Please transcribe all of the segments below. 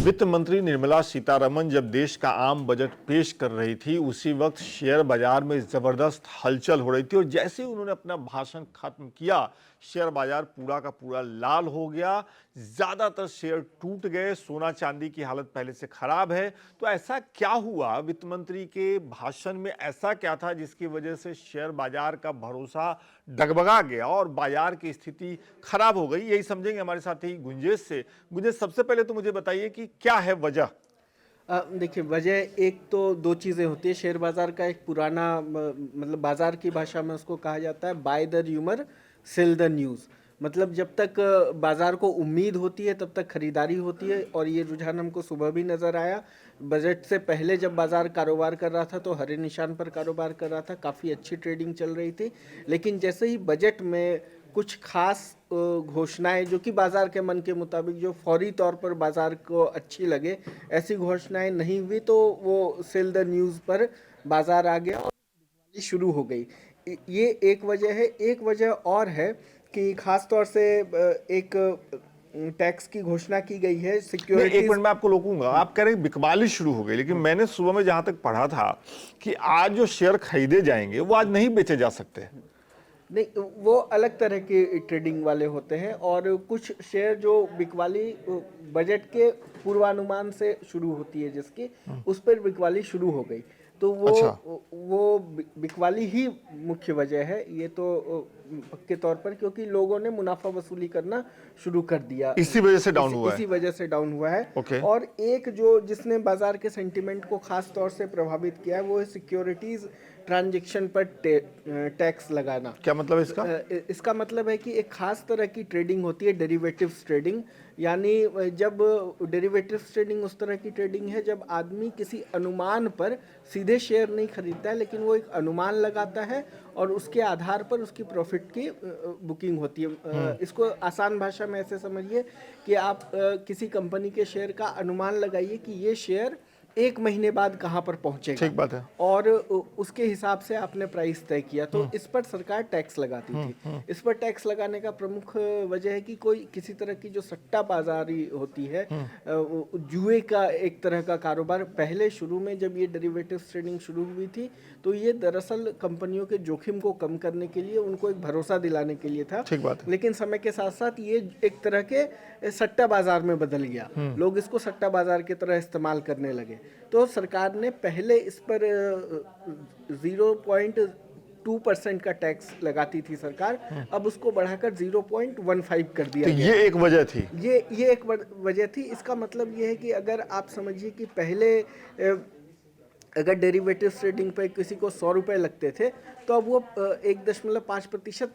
वित्त मंत्री निर्मला सीतारमण जब देश का आम बजट पेश कर रही थी, उसी वक्त शेयर बाजार में जबरदस्त हलचल हो रही थी और जैसे ही उन्होंने अपना भाषण खत्म किया, शेयर बाजार पूरा का पूरा लाल हो गया। ज्यादातर शेयर टूट गए। सोना चांदी की हालत पहले से खराब है। तो ऐसा क्या हुआ? वित्त मंत्री के भाषण में ऐसा क्या था जिसकी वजह से शेयर बाजार का भरोसा डगमगा गया और बाजार की स्थिति खराब हो गई? यही समझेंगे हमारे साथी गुंजेश से। गुंजेश, सबसे पहले तो मुझे बताइए कि क्या है वजह? देखिए, वजह एक तो दो चीज़ें होती है। शेयर बाज़ार का एक पुराना मतलब बाज़ार की भाषा में उसको कहा जाता है buy the rumour sell the news. मतलब जब तक बाज़ार को उम्मीद होती है तब तक खरीदारी होती है, और ये रुझान हमको सुबह भी नज़र आया। बजट से पहले जब बाज़ार कारोबार कर रहा था तो हरे निशान पर कारोबार कर रहा था, काफ़ी अच्छी ट्रेडिंग चल रही थी। लेकिन जैसे ही बजट में कुछ खास घोषणाएं जो कि बाजार के मन के मुताबिक, जो फौरी तौर पर बाजार को अच्छी लगे, ऐसी घोषणाएं नहीं हुई, तो वो सेल द न्यूज़ पर बाजार आ गया और बिकवाली शुरू हो गई। ये एक वजह है। एक वजह और है कि खास तौर से एक टैक्स की घोषणा की गई है नहीं, एक सिक्योरिटीज। मिनट में आपको रोकूंगा। आप कह रहे हैं बिकवाली शुरू हो गई, लेकिन मैंने सुबह में जहां तक पढ़ा था कि आज जो शेयर खरीदे जाएंगे वो आज नहीं बेचे जा सकते। नहीं, वो अलग तरह के ट्रेडिंग वाले होते हैं, और कुछ शेयर जो बिकवाली बजट के पूर्वानुमान से शुरू होती है जिसकी, उस पर बिकवाली शुरू हो गई। तो अच्छा। वो बिकवाली ही मुख्य वजह है। ये तो पक्के तौर पर, क्योंकि लोगों ने मुनाफा वसूली करना शुरू कर दिया, इसी वजह से डाउन हुआ है। इसी वजह से डाउन हुआ है। ओके। और एक जो जिसने बाजार के सेंटिमेंट को खास तौर से प्रभावित किया है वो है सिक्योरिटीज ट्रांजैक्शन पर टैक्स लगाना। क्या मतलब है इसका? इसका मतलब है कि एक खास तरह की ट्रेडिंग होती है डेरिवेटिव्स ट्रेडिंग। यानी जब डेरिवेटिव्स ट्रेडिंग उस तरह की ट्रेडिंग है जब आदमी किसी अनुमान पर सीधे शेयर नहीं खरीदता है, लेकिन वो एक अनुमान लगाता है और उसके आधार पर उसकी प्रॉफिट की बुकिंग होती है। इसको आसान भाषा में ऐसे समझिए कि आप किसी कंपनी के शेयर का अनुमान लगाइए कि ये शेयर एक महीने बाद कहाँ पर पहुंचेगा। ठीक बात है। और उसके हिसाब से आपने प्राइस तय किया, तो इस पर सरकार टैक्स लगाती थी। इस पर टैक्स लगाने का प्रमुख वजह है कि कोई किसी तरह की जो सट्टा बाजारी होती है, जुए का एक तरह का कारोबार, पहले शुरू में जब ये डेरिवेटिव्स ट्रेडिंग शुरू हुई थी तो ये दरअसल कंपनियों के जोखिम को कम करने के लिए, उनको एक भरोसा दिलाने के लिए था। ठीक बात है। लेकिन समय के साथ साथ ये एक तरह के सट्टा बाजार में बदल गया। लोग इसको सट्टा बाजार की तरह इस्तेमाल करने लगे। तो सरकार ने पहले इस पर 0.2% का टैक्स लगाती थी सरकार, अब उसको बढ़ाकर 0.15 कर दिया तो गया। ये एक वजह थी। ये एक वजह थी। इसका मतलब ये है कि अगर आप समझिए कि पहले अगर डेरिवेटिव ट्रेडिंग पे किसी को 100 रुपये लगते थे, तो अब वो 1.5%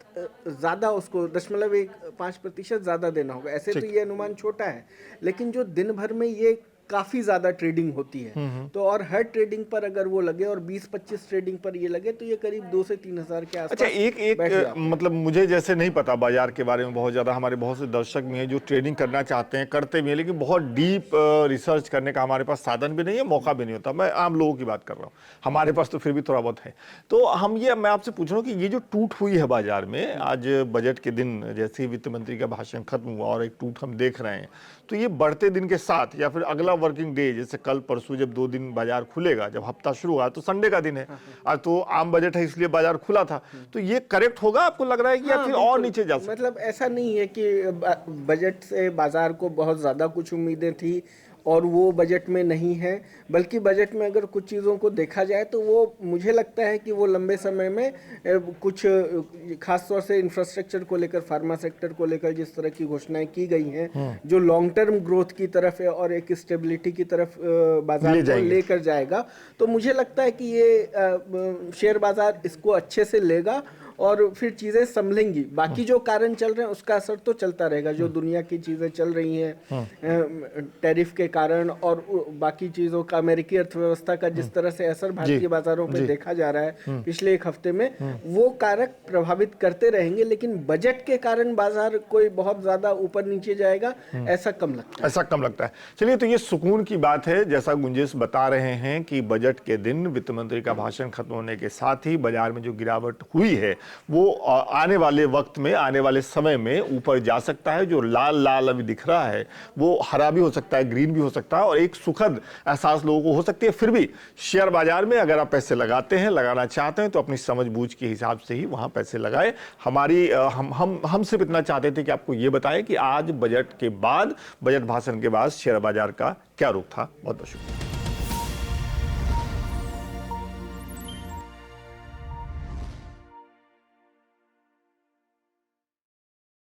ज़्यादा, उसको 0.15% ज़्यादा देना होगा। ऐसे तो ये अनुमान छोटा है, लेकिन जो दिन भर में ये काफ़ी ज़्यादा ट्रेडिंग होती है, तो और हर ट्रेडिंग पर अगर वो लगे और 20-25 ट्रेडिंग पर ये लगे, तो ये करीब 2 से 3 हज़ार के आसपास। अच्छा, एक मतलब मुझे जैसे नहीं पता बाजार के बारे में बहुत ज़्यादा, हमारे बहुत से दर्शक भी हैं जो ट्रेडिंग करना चाहते हैं, करते भी हैं, लेकिन बहुत डीप रिसर्च करने का हमारे पास साधन भी नहीं है, मौका भी नहीं होता। मैं आम लोगों की बात कर रहा हूँ, हमारे पास तो फिर भी थोड़ा बहुत है। तो मैं आपसे पूछ रहा हूँ कि ये जो टूट हुई है बाजार में, आज बजट के दिन जैसे ही वित्त मंत्री का भाषण खत्म हुआ और एक टूट हम देख रहे हैं, तो ये बढ़ते दिन के साथ या फिर अगला वर्किंग डे, जैसे कल परसों जब 2 दिन बाजार खुलेगा, जब हफ्ता शुरू हुआ, तो संडे का दिन है, आज तो आम बजट है इसलिए बाजार खुला था, तो ये करेक्ट होगा आपको लग रहा है कि या फिर और नीचे जा सकता? मतलब ऐसा नहीं है कि बजट से बाजार को बहुत ज़्यादा कुछ उम्मीदें थी और वो बजट में नहीं है, बल्कि बजट में अगर कुछ चीज़ों को देखा जाए तो वो मुझे लगता है कि वो लंबे समय में कुछ खास तौर से इंफ्रास्ट्रक्चर को लेकर, फार्मा सेक्टर को लेकर जिस तरह की घोषणाएं की गई हैं, जो लॉन्ग टर्म ग्रोथ की तरफ है और एक स्टेबिलिटी की तरफ बाजार को लेकर जाएगा, तो मुझे लगता है कि ये शेयर बाजार इसको अच्छे से लेगा और फिर चीज़ें संभलेंगी। बाकी जो कारण चल रहे हैं उसका असर तो चलता रहेगा। जो दुनिया की चीज़ें चल रही हैं टैरिफ के कारण और बाकी चीज़ों का, अमेरिकी अर्थव्यवस्था का जिस तरह से असर भारतीय बाजारों पे देखा जा रहा है पिछले एक हफ्ते में, वो कारक प्रभावित करते रहेंगे। लेकिन बजट के कारण बाजार कोई बहुत ज़्यादा ऊपर नीचे जाएगा ऐसा कम लगता है। ऐसा कम लगता है। चलिए, तो ये सुकून की बात है, जैसा गुंजेश बता रहे हैं कि बजट के दिन वित्त मंत्री का भाषण खत्म होने के साथ ही बाजार में जो गिरावट हुई है वो आने वाले वक्त में, आने वाले समय में ऊपर जा सकता है। जो लाल लाल अभी दिख रहा है वो हरा भी हो सकता है, ग्रीन भी हो सकता है, और एक सुखद एहसास लोगों को हो सकती है। फिर भी शेयर बाजार में अगर आप पैसे लगाते हैं, लगाना चाहते हैं, तो अपनी समझबूझ के हिसाब से ही वहां पैसे लगाए। हम सिर्फ इतना चाहते थे कि आपको ये बताएं कि आज बजट के बाद, बजट भाषण के बाद शेयर बाजार का क्या रुख था। बहुत बहुत शुक्रिया।